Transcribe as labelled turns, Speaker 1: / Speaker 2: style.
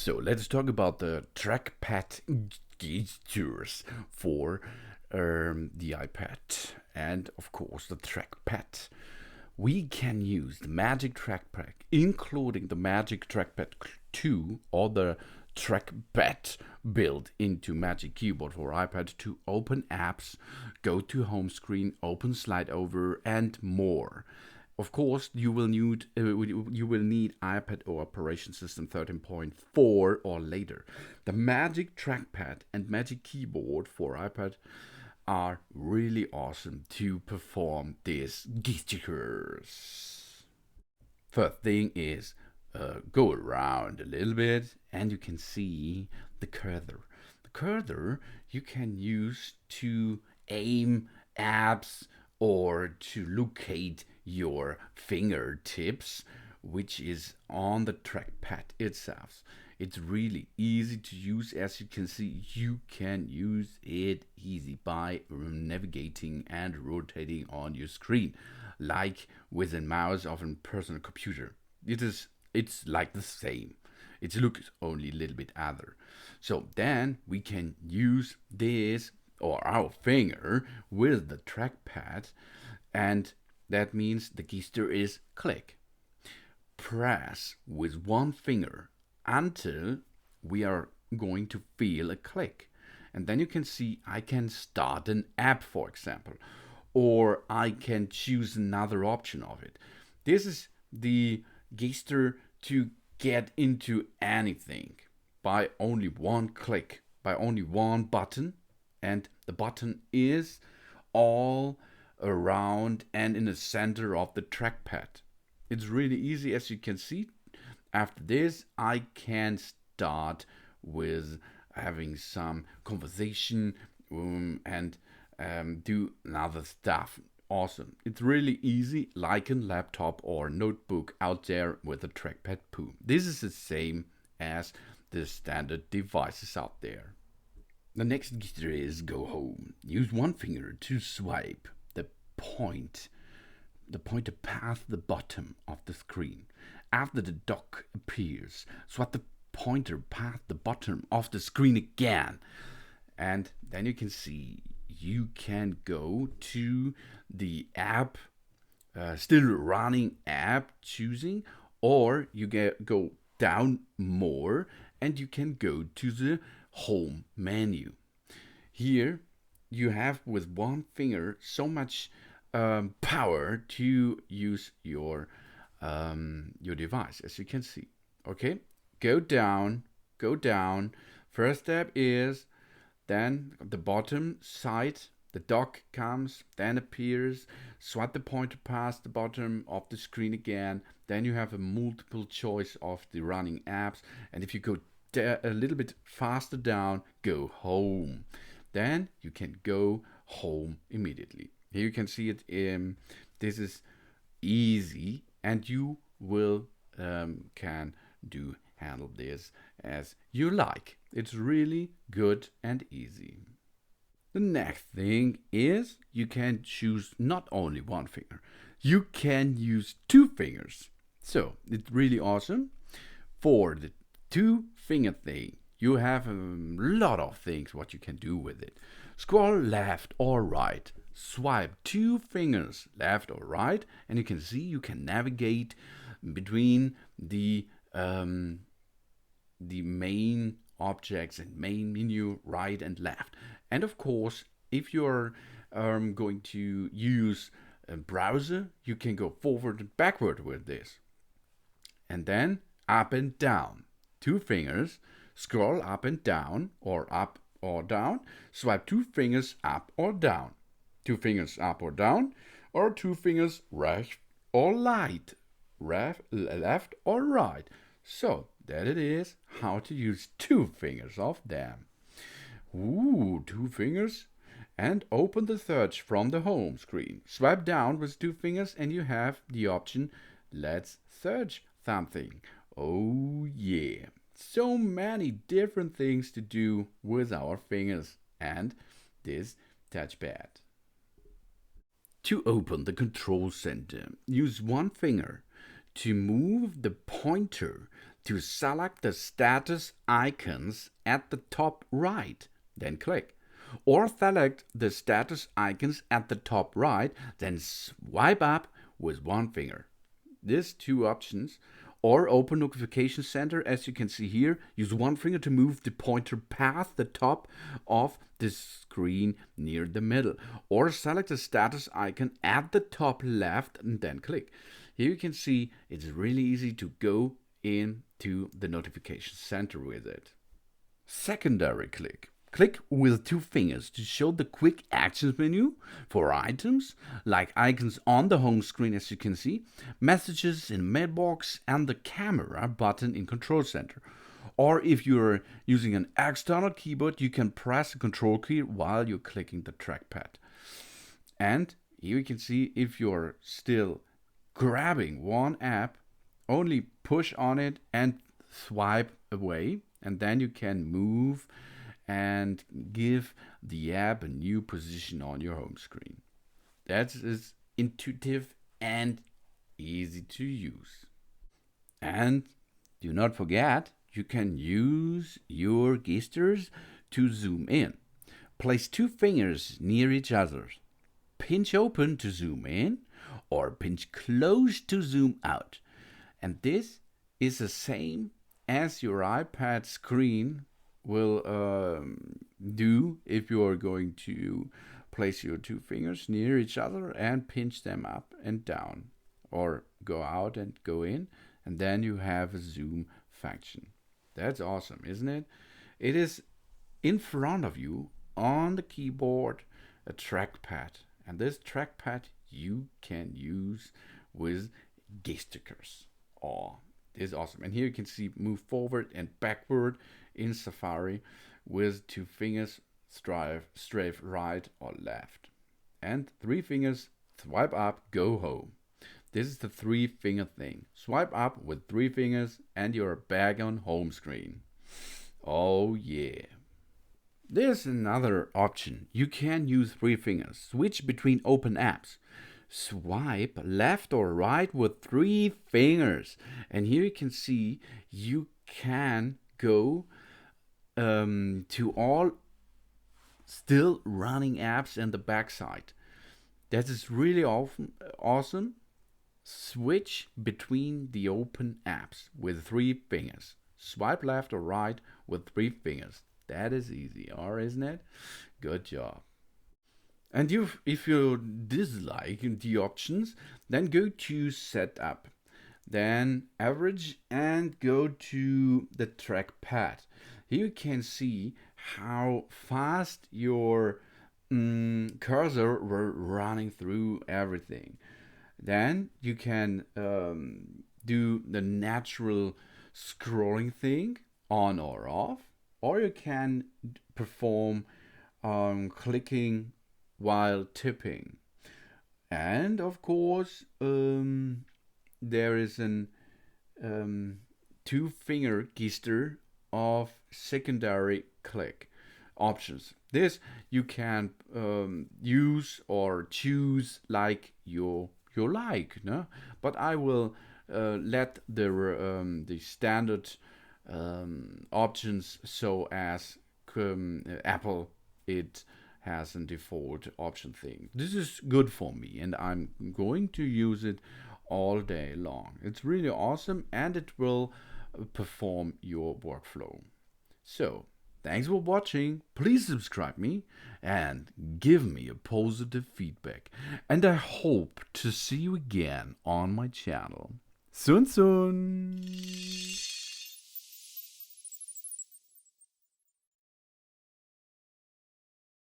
Speaker 1: So let's talk about the trackpad gestures for the iPad and of course the trackpad. We can use the Magic Trackpad, including the Magic Trackpad 2 or the trackpad built into Magic Keyboard for iPad to open apps, go to home screen, open slide over, and more. Of course, you will need iPad or Operation System 13.4 or later. The Magic Trackpad and Magic Keyboard for iPad are really awesome to perform these gestures. First thing is go around a little bit and you can see the cursor. The cursor you can use to aim apps or to locate your fingertips, which is on the trackpad itself. It's really easy to use. As you can see, you can use it easy by navigating and rotating on your screen, like with a mouse of a personal computer. It's like the same. It looks only a little bit other. So then we can use this or our finger with the trackpad, and that means the gesture is click. Press with one finger until we are going to feel a click. And then you can see I can start an app, for example, or I can choose another option of it. This is the gesture to get into anything by only one click, by only one button, and the button is all around and in the center of the trackpad. It's really easy, as you can see. After this, I can start with having some conversation and do another stuff. Awesome. It's really easy, like a laptop or notebook out there with a trackpad too. This is the same as the standard devices out there. The next gesture is go home. Use one finger to swipe the pointer past the bottom of the screen. After the dock appears, swipe the pointer past the bottom of the screen again. And then you can see you can go to the app, still running app choosing, or you go down more and you can go to the home menu. Here you have with one finger so much power to use your device, as you can see. Okay, go down. First step is then the bottom side. The dock comes, then appears. Swipe the pointer past the bottom of the screen again. Then you have a multiple choice of the running apps. And if you go a little bit faster down, go home. Then you can go home immediately. Here you can see it. This is easy, and you will can handle this as you like. It's really good and easy. The next thing is you can choose not only one finger, you can use two fingers. So it's really awesome. For the two finger thing, you have a lot of things what you can do with it. Scroll left or right, swipe two fingers left or right, and you can see you can navigate between the main objects and main menu right and left. And of course, if you're going to use a browser, you can go forward and backward with this. And then up and down. Two fingers, scroll up and down, or up or down. Swipe two fingers up or down. Two fingers up or down, or two fingers left or left or right. So that it is how to use two fingers of them. Ooh, two fingers. And open the search from the home screen. Swipe down with two fingers and you have the option, let's search something. Oh yeah. So many different things to do with our fingers and this touchpad. To open the control center, use one finger to move the pointer to select the status icons at the top right, then click. Or select the status icons at the top right, then swipe up with one finger. These two options. Or open Notification Center, as you can see here. Use one finger to move the pointer past the top of the screen near the middle. Or select the status icon at the top left and then click. Here you can see it's really easy to go into the Notification Center with it. Secondary click. Click with two fingers to show the quick actions menu for items, like icons on the home screen as you can see, messages in mailbox, and the camera button in Control Center. Or if you're using an external keyboard, you can press the Control key while you're clicking the trackpad. And here you can see if you're still grabbing one app, only push on it and swipe away, and then you can move and give the app a new position on your home screen. That is intuitive and easy to use. And do not forget, you can use your gestures to zoom in. Place two fingers near each other. Pinch open to zoom in or pinch close to zoom out. And this is the same as your iPad screen will do if you are going to place your two fingers near each other and pinch them up and down, or go out and go in, and then you have a zoom function. That's awesome, isn't it? It is in front of you on the keyboard, a trackpad, and this trackpad you can use with gestures. Oh, this is awesome. And here you can see move forward and backward in Safari with two fingers, strafe right or left. And three fingers, swipe up, go home. This is the three finger thing. Swipe up with three fingers and you're back on home screen. Oh yeah. There's another option. You can use three fingers. Switch between open apps. Swipe left or right with three fingers. And here you can see you can go to all still running apps in the backside. That is really awesome. Switch between the open apps with three fingers. Swipe left or right with three fingers. That is easy, isn't it? Good job. And if you dislike the options, then go to Setup, then Average, and go to the trackpad. Here you can see how fast your cursor were running through everything. Then you can do the natural scrolling thing on or off, or you can perform clicking while tipping. And of course, there is an two finger gesture of secondary click options. This you can use or choose like you like, no? But I will let the standard options, so as Apple it has a default option thing. This is good for me and I'm going to use it all day long. It's really awesome and it will perform your workflow. So thanks for watching. Please subscribe me and give me a positive feedback, and I hope to see you again on my channel soon.